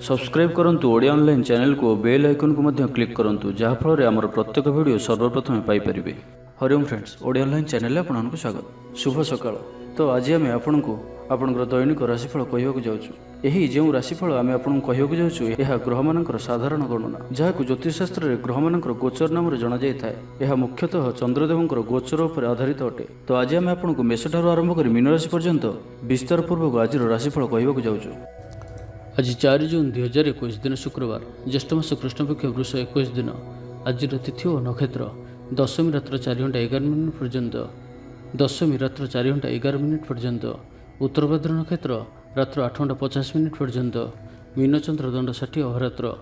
Subscribe करंतु Odia online channel को bell icon को मध्य क्लिक करंतु जहाँ फल आमर प्रत्येक वीडियो सर्वप्रथम Piper. Hariom friends, Odia online channel आपको स्वागत। शुभ सकाळ। तो आज आम आपको आपंकर दैनिक राशिफल कहवाक जाऊँ। यही जो राशिफल आम आपको कहवाक जाऊँ यह ग्रह मानकर साधारण गणना जहाँ ज्योतिषशास्त्र में ग्रह मानकर गोचर नाम जना जाए। यह मुख्यतः चंद्रदेवंकर गोचर पर आधारित अटे। तो आज आम आपको मेष ठार आरंभ कर मीन राशि पर्यंत विस्तार पूर्वक आज राशिफल कहवाक जाऊँ। आज 4 जून 2021 दिन शुक्रवार, ज्येष्ठ मास कृष्णपक्ष वृष 21 दिन। आज तिथि और नक्षत्र दशमी रात्र 4 घंटा 11 मिनिट पर्यंत, दशमी रात्र 4 घंटा 11 मिनिट पर्यंत, उत्तरभाद्र नक्षत्र रात्र 8 घंटा 50 मिनिट पर्यंत, मीन चंद्र दंड 60 अहोरात्र,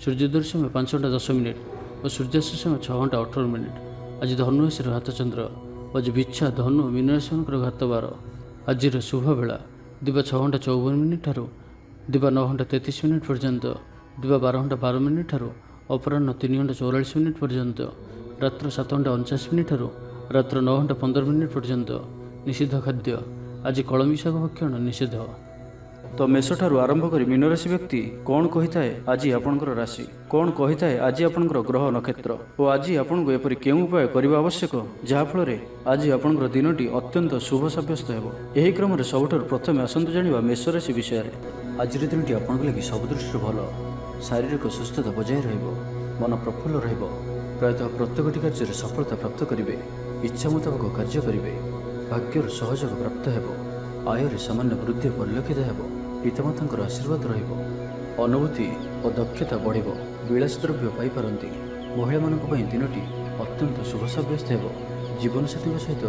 सूर्योदय समय 5 घंटा 10 मिनिट और सूर्यास्त समय 6 घंटा 18 मिनिट। आज धनु राशि घात चंद्र, आज बिच्छा धनु मीन राशि घात 12। आज शुभ बेला दिवा 6 घंटा 54 मिनिट ठारू दिवा 9 घंटा 33 मिनिट पर्यंत, दिवा 12 घंटा 12 मिनिट ठारू अपराह्न 3 घंटा 44 मिनिट पर्यंत, रात्र 7 घंटा 49 मिनिट ठारू रात्र 9 घंटा 15 मिनिट पर्यंत। निषिद्ध खाद्य आज कलमी शाग भक्षण निषेध। तो मेष ठारू आरंभ कर मीन राशि व्यक्ति कौन कही थाए आज आपणकर राशि कौन कही थाए आज आपणकर ग्रह नक्षत्र और आज आपको एपरी केउं उपाय करबा आवश्यक जहाँफल आज आपणकर दिनटी अत्यंत शुभ सब्यस्त हेबो। एही क्रम रे सबुठार प्रथमे आसंतु जानिबा मेष राशि विषय रे। आज दिनटी आपंक लगी सब दृष्टि भल, शारीरिक सुस्थता बजाय रहिबो, मन प्रफुल्ल रहिबो। प्रायतः प्रत्येकटी कार्य सफलता प्राप्त करिवे, इच्छा मुताबक कार्य करिवे, भाग्यर सहयोग प्राप्त हेबो, आयर सामान्य वृद्धि परिलक्षित हेबो, पितामातांकर आशीर्वाद रहिबो, अनुभूति और दक्षता बढ़िबो, विलास द्रव्य पाई पारंती। महिला मानक पई दिनटी अत्यंत शुभ सब्यस्त हेबो। जीवन साथी सहित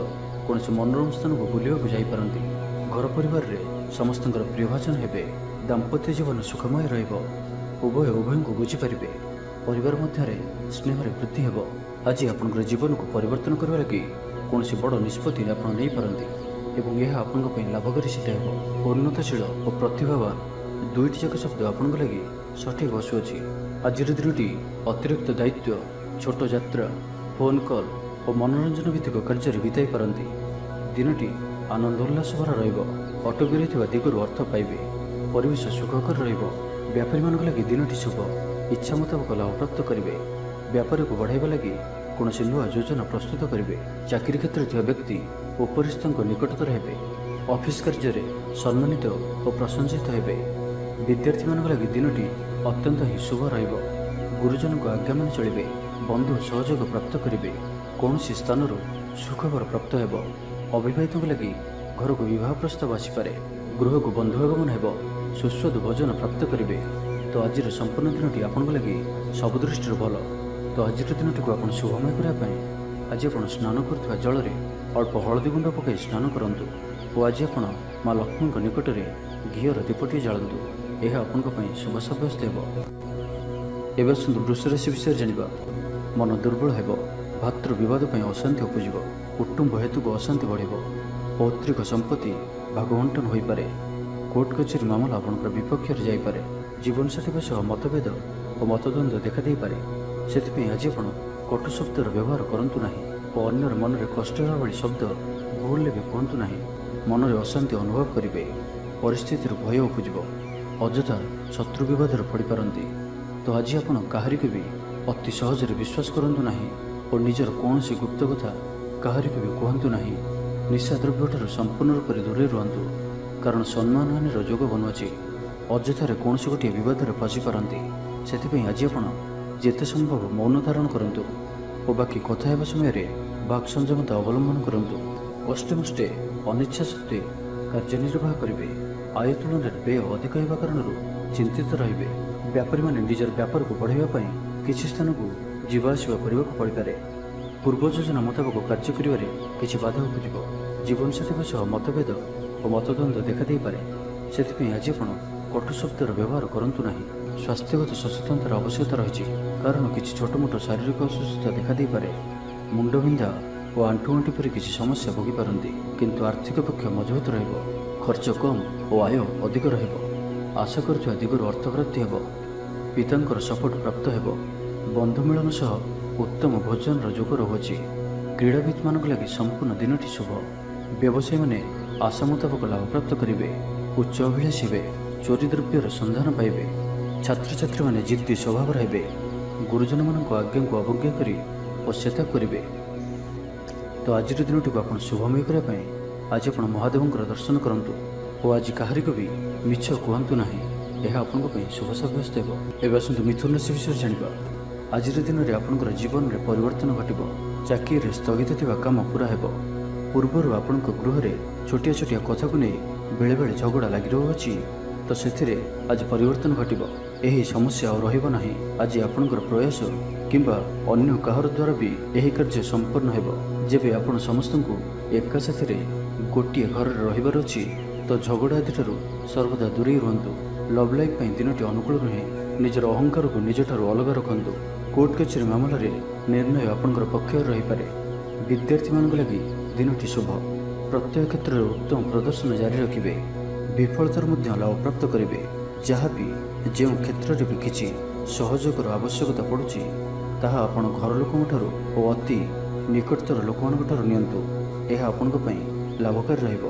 कौन मनोरम स्थान को बुलिबाकू जाई पारंती। घर परिवार रे समस्तंकर प्रियभाजन हेबे, दाम्पत्य जीवन सुखमय रहिबो, उभय उभय को बुझीपारे, परिवार मध्य स्नेह वृद्धि हेबो। आज आपंकर जीवन को परिवर्तन करने लगी कौन बड़ निष्पत्ति आप नहीं पारंती एवं यह आपंक लाभकारी सिद्ध हेबो। उन्नतशील और प्रतिभावान दुईटी जाक शब्द आपंक लगी सठिक बसुअछि। आज दिनटी अतिरिक्त दायित्व, छोट यात्रा, फोन कॉल और मनोरंजन भित्तिक कार्य बिताई पारंती। दिनटी आनंद उल्लास भरा रहिबो। अटकी रहिଥିବା दिगरू अर्थ पाइबे, परिवेश सुखकर रहिबो। व्यापारी मानक लगी दिनटी शुभ, इच्छा मुताबक लाभ प्राप्त करिवे। व्यापार को बढ़ाइबा लगी कौन नुआ योजना प्रस्तुत करिवे। चाकरी क्षेत्र में व्यक्ति उपरिस्थ निकटतर हेबे। ऑफिस कार्य में सम्मानित और प्रशंसित हेबे। विद्यार्थी मानक लगी दिनटी अत्यंत ही शुभ रहिबो। गुरुजन को आज्ञा मान चलिबे, बंधु सहयोग प्राप्त करिवे। कौन स्थान सुखबर प्राप्त हेबो। अविवाहित लगी घर को विवाह प्रस्ताव आसीपारे। गृह को बंधु आगमन हेबो, सुस्वादु भोजन प्राप्त करिवे। तो आज संपूर्ण दिनटी आपन लगी सब दृष्टि भल। तो आज दिनटी को आप शुभमय करने आज आप स्नान करुवा जल में अल्प हलदी गुंड पकई स्नान करूँ और आज आप माँ लक्ष्मी निकट में घीर दीपटी जालतु। यह आपंक शुभ सब्यस्त हो। एवं आसतु वृष राशि विषय जाना। मन दुर्बल हेब, भातृ बद अशांति उपज, कुटुंब हेतु को अशांति बढ़, पौत्रिक संपत्ति भागवंटन हो पारे, कोर्ट कचेरी मामला आपंकर विपक्ष जापे, जीवन साथी सह मतभेद और मतद्वंद देखा दे पारे। से आज आप कटु शब्दर व्यवहार करूँ ना और अन्यर मन में कष्ट भाई शब्द भूल भी कहतु ना। मन में अशांति अनुभव करेंगे, परिस्थिति भय उपज, अଯଥା शत्रु विवाद पड़ पारती। तो आज आप कहारी भी अति सहजरे विश्वास करूँ ना और निजर कौन गुप्त कथा कहारी भी कहतु ना। निशा द्रव्य संपूर्ण रूप से दूरे रुहतु, कारण सम्मान हानि जोग बनुची। अଯଥାରେ कौन गोटे बद में फसी पारती। से आज आप जिते संभव मौन धारण करूँ और बाकी कथा हेबा समय बाक संयमता अवलंबन करूँ। कष्टे अनिच्छा सत्वे कार्यनिर्वाह करेंगे। आय तुलन में व्यय अधिक होगा कारण चिंतित रे। व्यापारी मैंने निजर व्यापार को बढ़ावा किसी स्थान को जीवाआसवा करने पड़ पारे। पूर्व योजना मुताबक कार्य करिवारे किछि बाधा उपज। जीवन साथी सह मतभेद और मतद्वंद देखा दे पारे। से आज आप कटु शब्दर व्यवहार करूँ ना। स्वास्थ्यगत सचेतनतार आवश्यकता रही, कारण किसी छोटमोट शारीरिक असुस्थता देखा दे पारे। मुंडबिंधा और आंठुआंठी पर किसी समस्या भोगी पारती, किंतु आर्थिक पक्ष मजबूत रहिबो। खर्च कम और आय अधिक रहिबो। आशा करुवा दिगरू अर्थ प्राप्ति हेबो। पितांकर सपोर्ट प्राप्त हेबो। बंधु मिलन सह उत्तम भोजन जोग रहुछि। क्रीड़ाविद मानक लगी संपूर्ण दिनटी शुभ। व्यवसायी माने आशा मुताबक लाभ प्राप्त करेंगे। उच्च अभिलाषी चोरी द्रव्यर संधान पाइबे। ଛାତ୍ରଛାତ୍ରୀମାନେ ଜିଦ୍ଦି ସ୍ୱଭାବର ହେବେ। ଗୁରୁଜନମାନଙ୍କ ଆଜ୍ଞାକୁ ଅବଜ୍ଞା କରି ପଶ୍ଚାତାପ କରିବେ। ତ ଆଜିର ଦିନଟିକୁ ଆପଣ ଶୁଭମୟ କରିବା ପାଇଁ ଆଜି ଆପଣ ମହାଦେବଙ୍କର ଦର୍ଶନ କରନ୍ତୁ ଓ ଆଜି କାହାରିକୁ ବି ମିଛ କୁହନ୍ତୁ ନାହିଁ। ଏହା ଆପଣଙ୍କ ପାଇଁ ଶୁଭ ସାବ୍ୟସ୍ତ ହେବ। ଏବେ ଆସନ୍ତୁ ମିଥୁନ ରାଶି ବିଷୟରେ ଜାଣିବା। ଆଜିର ଦିନରେ ଆପଣଙ୍କର ଜୀବନରେ ପରିବର୍ତ୍ତନ ଘଟିବ। ଚାକିରିରେ ସ୍ଥଗିତ ଥିବା କାମ ପୂରା ହେବ। ପୂର୍ବରୁ ଆପଣଙ୍କ ଗୃହରେ ଛୋଟିଆ ଛୋଟିଆ କଥାକୁ ନେଇ ବେଳେବେଳେ ଝଗଡ଼ା ଲାଗି ରହୁଅଛି, ତ ସେଥିରେ ଆଜି ପରିବର୍ତ୍ତନ ଘଟିବ। ଏହି ସମସ୍ୟା ଆଉ ରହିବ ନାହିଁ। ଆଜି ଆପଣଙ୍କର ପ୍ରୟାସ କିମ୍ବା ଅନ୍ୟ କାହାର ଦ୍ୱାରା ବି ଏହି କାର୍ଯ୍ୟ ସମ୍ପନ୍ନ ହେବ। ଯେବେ ଆପଣ ସମସ୍ତଙ୍କୁ ଏକା ସାଥିରେ ଗୋଟିଏ ଘରରେ ରହିବାର ଅଛି, ତ ଝଗଡ଼ା ଆଦିଠାରୁ ସର୍ବଦା ଦୂରେଇ ରୁହନ୍ତୁ। ଲଭ୍ ଲାଇଫ୍ ପାଇଁ ଦିନଟି ଅନୁକୂଳ ନୁହେଁ। ନିଜର ଅହଙ୍କାରକୁ ନିଜଠାରୁ ଅଲଗା ରଖନ୍ତୁ। କୋର୍ଟ କଚେରୀ ମାମଲାରେ ନିର୍ଣ୍ଣୟ ଆପଣଙ୍କର ପକ୍ଷରେ ରହିପାରେ। ବିଦ୍ୟାର୍ଥୀମାନଙ୍କ ଲାଗି ଦିନଟି ଶୁଭ। ପ୍ରତ୍ୟେକ କ୍ଷେତ୍ରରେ ଉତ୍ତମ ପ୍ରଦର୍ଶନ ଜାରି ରଖିବେ। ବିଫଳତାର ମଧ୍ୟ ଲାଭପ୍ରାପ୍ତ କରିବେ। ଯାହା ବି ଯେଉଁ କ୍ଷେତ୍ରରେ ବି କିଛି ସହଯୋଗର ଆବଶ୍ୟକତା ପଡ଼ୁଛି, ତାହା ଆପଣ ଘର ଲୋକଙ୍କଠାରୁ ଓ ଅତି ନିକଟତର ଲୋକମାନଙ୍କଠାରୁ ନିଅନ୍ତୁ। ଏହା ଆପଣଙ୍କ ପାଇଁ ଲାଭକାରୀ ରହିବ।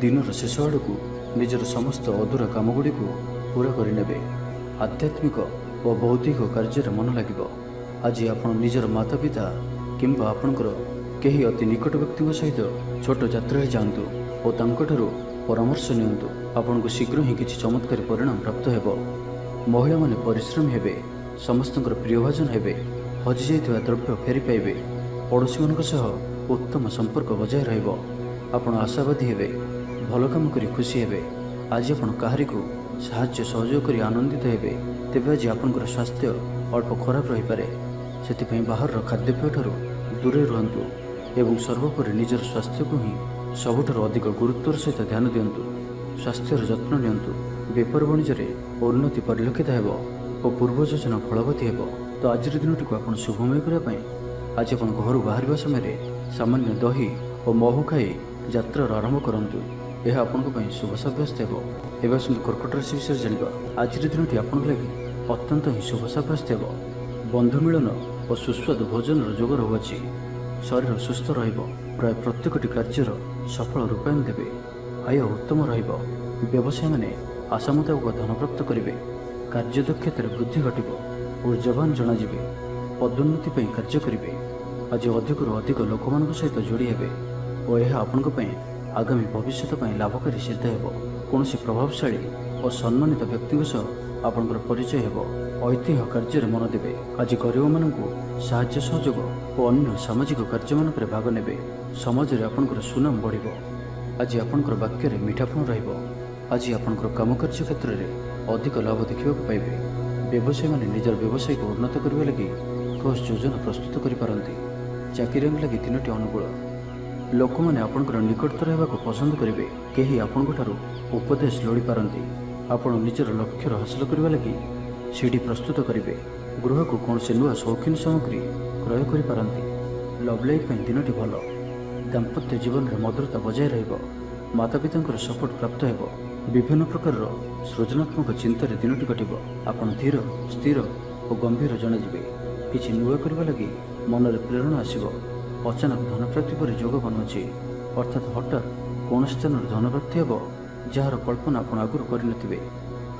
ଦିନର ଶେଷ ଆଡ଼କୁ ନିଜର ସମସ୍ତ ଅଧୁରା କାମଗୁଡ଼ିକୁ ପୂରା କରିନେବେ। ଆଧ୍ୟାତ୍ମିକ ଓ ବୌଦ୍ଧିକ କାର୍ଯ୍ୟରେ ମନ ଲାଗିବ। ଆଜି ଆପଣ ନିଜର ମାତାପିତା କିମ୍ବା ଆପଣଙ୍କର କେହି ଅତି ନିକଟ ବ୍ୟକ୍ତିଙ୍କ ସହିତ ଛୋଟ ଯାତ୍ରାରେ ଯାଆନ୍ତୁ ଓ ତାଙ୍କଠାରୁ ପରାମର୍ଶ ନିଅନ୍ତୁ। ଆପଣଙ୍କୁ ଶୀଘ୍ର ହିଁ କିଛି ଚମତ୍କାରୀ ପରିଣାମ ପ୍ରାପ୍ତ ହେବ। ମହିଳାମାନେ ପରିଶ୍ରମୀ ହେବେ। ସମସ୍ତଙ୍କର ପ୍ରିୟଭାଜନ ହେବେ। ହଜିଯାଇଥିବା ଦ୍ରବ୍ୟ ଫେରି ପାଇବେ। ପଡ଼ୋଶୀମାନଙ୍କ ସହ ଉତ୍ତମ ସମ୍ପର୍କ ବଜାୟ ରହିବ। ଆପଣ ଆଶାବାଦୀ ହେବେ। ଭଲ କାମ କରି ଖୁସି ହେବେ। ଆଜି ଆପଣ କାହାରିକୁ ସାହାଯ୍ୟ ସହଯୋଗ କରି ଆନନ୍ଦିତ ହେବେ। ତେବେ ଆଜି ଆପଣଙ୍କର ସ୍ୱାସ୍ଥ୍ୟ ଅଳ୍ପ ଖରାପ ରହିପାରେ। ସେଥିପାଇଁ ବାହାରର ଖାଦ୍ୟପେୟଠାରୁ ଦୂରେଇ ରୁହନ୍ତୁ ଏବଂ ସର୍ବୋପରି ନିଜର ସ୍ୱାସ୍ଥ୍ୟକୁ ହିଁ ସବୁଠାରୁ ଅଧିକ ଗୁରୁତ୍ୱର ସହିତ ଧ୍ୟାନ ଦିଅନ୍ତୁ। ସ୍ୱାସ୍ଥ୍ୟର ଯତ୍ନ ନିଅନ୍ତୁ। ବେପାର ବାଣିଜ୍ୟରେ ଉନ୍ନତି ପରିଲକ୍ଷିତ ହେବ ଓ ପୂର୍ବ ଯୋଜନା ଫଳବତୀ ହେବ। ତ ଆଜିର ଦିନଟିକୁ ଆପଣ ଶୁଭମୟ କରିବା ପାଇଁ ଆଜି ଆପଣ ଘରୁ ବାହାରିବା ସମୟରେ ସାମାନ୍ୟ ଦହି ଓ ମହୁ ଖାଇ ଯାତ୍ରାର ଆରମ୍ଭ କରନ୍ତୁ। ଏହା ଆପଣଙ୍କ ପାଇଁ ଶୁଭ ସାବ୍ୟସ୍ତ ହେବ। ଏବେ ଆସନ୍ତୁ କର୍କଟ ରାଶି ବିଷୟରେ ଜାଣିବା। ଆଜିର ଦିନଟି ଆପଣଙ୍କ ଲାଗି ଅତ୍ୟନ୍ତ ହିଁ ଶୁଭ ସାବ୍ୟସ୍ତ ହେବ। ବନ୍ଧୁ ମିଳନ ଓ ସୁସ୍ୱାଦୁ ଭୋଜନର ଯୋଗ ରହୁଅଛି। ଶରୀର ସୁସ୍ଥ ରହିବ। ପ୍ରାୟ ପ୍ରତ୍ୟେକଟି କାର୍ଯ୍ୟର ସଫଳ ରୂପାୟନ ଦେବେ। ଆୟ ଉତ୍ତମ ରହିବ। ବ୍ୟବସାୟୀମାନେ ଆଶା ମୁତାବକ ଧନ ପ୍ରାପ୍ତ କରିବେ। କାର୍ଯ୍ୟଦକ୍ଷତାରେ ବୃଦ୍ଧି ଘଟିବ। ଉର୍ଜାବାନ ଜଣାଯିବେ। ପଦୋନ୍ନତି ପାଇଁ କାର୍ଯ୍ୟ କରିବେ। ଆଜି ଅଧିକରୁ ଅଧିକ ଲୋକମାନଙ୍କ ସହିତ ଯୋଡ଼ି ହେବେ ଓ ଏହା ଆପଣଙ୍କ ପାଇଁ ଆଗାମୀ ଭବିଷ୍ୟତ ପାଇଁ ଲାଭକାରୀ ସିଦ୍ଧ ହେବ। କୌଣସି ପ୍ରଭାବଶାଳୀ ଓ ସମ୍ମାନିତ ବ୍ୟକ୍ତିଙ୍କ ସହ ଆପଣଙ୍କର ପରିଚୟ ହେବ। ଐତିହ୍ୟ କାର୍ଯ୍ୟରେ ମନ ଦେବେ। ଆଜି ଗରିବମାନଙ୍କୁ ସାହାଯ୍ୟ ସହଯୋଗ ଓ ଅନ୍ୟ ସାମାଜିକ କାର୍ଯ୍ୟମାନଙ୍କରେ ଭାଗ ନେବେ। ସମାଜରେ ଆପଣଙ୍କର ସୁନାମ ବଢ଼ିବ। ଆଜି ଆପଣଙ୍କର ବାକ୍ୟରେ ମିଠାପଣ ରହିବ। ଆଜି ଆପଣଙ୍କର କାମକାର୍ଯ୍ୟ କ୍ଷେତ୍ରରେ ଅଧିକ ଲାଭ ଦେଖିବାକୁ ପାଇବେ। ବ୍ୟବସାୟୀମାନେ ନିଜର ବ୍ୟବସାୟକୁ ଉନ୍ନତ କରିବା ଲାଗି ଠୋସ୍ ଯୋଜନା ପ୍ରସ୍ତୁତ କରିପାରନ୍ତି। ଚାକିରିଆଙ୍କ ଲାଗି ଦିନଟି ଅନୁକୂଳ। ଲୋକମାନେ ଆପଣଙ୍କର ନିକଟତର ହେବାକୁ ପସନ୍ଦ କରିବେ। କେହି ଆପଣଙ୍କଠାରୁ ଉପଦେଶ ଲୋଡ଼ିପାରନ୍ତି। ଆପଣ ନିଜର ଲକ୍ଷ୍ୟର ହାସଲ କରିବା ଲାଗି ସିଡ଼ି ପ୍ରସ୍ତୁତ କରିବେ। ଗୃହକୁ କୌଣସି ନୂଆ ସୌଖିନ ସାମଗ୍ରୀ କ୍ରୟ କରିପାରନ୍ତି। ଲଭ୍ ଲାଇଫ୍ ପାଇଁ ଦିନଟି ଭଲ। ଦାମ୍ପତ୍ୟ ଜୀବନରେ ମଧୁରତା ବଜାୟ ରହିବ। ମାତାପିତାଙ୍କର ସପୋର୍ଟ ପ୍ରାପ୍ତ ହେବ। ବିଭିନ୍ନ ପ୍ରକାରର ସୃଜନାତ୍ମକ ଚିନ୍ତାରେ ଦିନଟି କଟିବ। ଆପଣ ଧୀର, ସ୍ଥିର ଓ ଗମ୍ଭୀର ଜଣାଯିବେ। କିଛି ନୂଆ କରିବା ଲାଗି ମନରେ ପ୍ରେରଣା ଆସିବ। ଅଚାନକ ଧନପ୍ରାପ୍ତି ପରି ଯୋଗ ବନୁଅଛି, ଅର୍ଥାତ୍ ହଠାତ୍ କୌଣସି ସ୍ଥାନରୁ ଧନପ୍ରାପ୍ତି ହେବ ଯାହାର କଳ୍ପନା ଆପଣ ଆଗରୁ କରିନଥିବେ।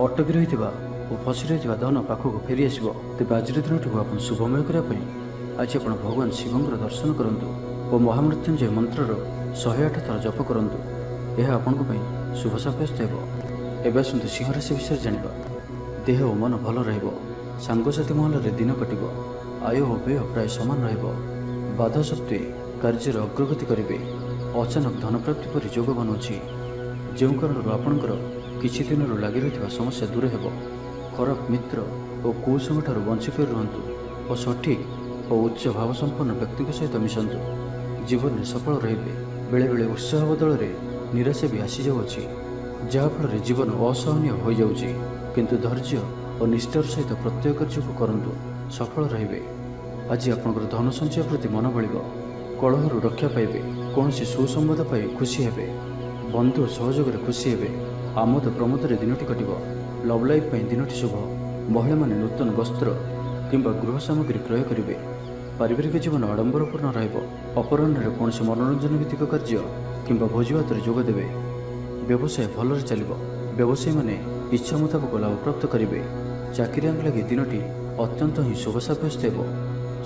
ଅଟକି ରହିଥିବା ଓ ଫସି ରହିଥିବା ଧନ ପାଖକୁ ଫେରିଆସିବ। ତେବେ ଆଜିର ଦିନଟିକୁ ଆପଣ ଶୁଭମୟ କରିବା ପାଇଁ ଆଜି ଆପଣ ଭଗବାନ ଶିବଙ୍କର ଦର୍ଶନ କରନ୍ତୁ ଓ ମହାମୃତ୍ୟୁଞ୍ଜୟ ମନ୍ତ୍ରର 108 ଥର ଜପ କରନ୍ତୁ। ଏହା ଆପଣଙ୍କ ପାଇଁ ଶୁଭ ସାବ୍ୟସ୍ତ ହେବ। ଏବେ ଆସନ୍ତୁ ସିଂହ ରାଶି ବିଷୟରେ ଜାଣିବା। ଦେହ ଓ ମନ ଭଲ ରହିବ। ସାଙ୍ଗସାଥି ମହଲରେ ଦିନ କଟିବ। ଆୟ ଓ ବ୍ୟୟ ପ୍ରାୟ ସମାନ ରହିବ। ବାଧା ସତ୍ତ୍ୱେ କାର୍ଯ୍ୟରେ ଅଗ୍ରଗତି କରିବେ। ଅଚାନକ ଧନପ୍ରାପ୍ତି ପରି ଯୋଗ ବନୁଅଛି, ଯେଉଁ କାରଣରୁ ଆପଣଙ୍କର କିଛି ଦିନରୁ ଲାଗି ରହିଥିବା ସମସ୍ୟା ଦୂର ହେବ। ଖରାପ ମିତ୍ର ଓ କୁସଙ୍ଗଠାରୁ ବଞ୍ଚି କରି ରୁହନ୍ତୁ ଓ ସଠିକ୍ ଓ ଉଚ୍ଚ ଭାବସମ୍ପନ୍ନ ବ୍ୟକ୍ତିଙ୍କ ସହିତ ମିଶନ୍ତୁ। ଜୀବନରେ ସଫଳ ରହିବେ। ବେଳେବେଳେ ଉତ୍ସାହ ବଦଳରେ ନିରାଶା ବି ଆସିଯାଉଅଛି, ଯାହାଫଳରେ ଜୀବନ ଅସହନୀୟ ହୋଇଯାଉଛି। କିନ୍ତୁ ଧୈର୍ଯ୍ୟ ଓ ନିଷ୍ଠାର ସହିତ ପ୍ରତ୍ୟେକ କାର୍ଯ୍ୟକୁ କରନ୍ତୁ, ସଫଳ ରହିବେ। ଆଜି ଆପଣଙ୍କର ଧନ ସଞ୍ଚୟ ପ୍ରତି ମନ ବଳିବ। କଳହରୁ ରକ୍ଷା ପାଇବେ। କୌଣସି ସୁସମ୍ବାଦ ପାଇ ଖୁସି ହେବେ। ବନ୍ଧୁ ସହଯୋଗରେ ଖୁସି ହେବେ। ଆମୋଦ ପ୍ରମୋଦରେ ଦିନଟି କଟିବ। ଲଭ୍ ଲାଇଫ୍ ପାଇଁ ଦିନଟି ଶୁଭ। ମହିଳାମାନେ ନୂତନ ବସ୍ତ୍ର କିମ୍ବା ଗୃହ ସାମଗ୍ରୀ କ୍ରୟ କରିବେ। ପାରିବାରିକ ଜୀବନ ଆଡ଼ମ୍ବରପୂର୍ଣ୍ଣ ରହିବ। ଅପରାହ୍ନରେ କୌଣସି ମନୋରଞ୍ଜନ ଭିତ୍ତିକ କାର୍ଯ୍ୟ କିମ୍ବା ଭୋଜିଭାତରେ ଯୋଗ ଦେବେ। ବ୍ୟବସାୟ ଭଲରେ ଚାଲିବ। ବ୍ୟବସାୟୀମାନେ ଇଚ୍ଛା ମୁତାବକ ଲାଭ ପ୍ରାପ୍ତ କରିବେ। ଚାକିରିଆଙ୍କ ଲାଗି ଦିନଟି ଅତ୍ୟନ୍ତ ହିଁ ଶୁଭ ସାବ୍ୟସ୍ତ ହେବ।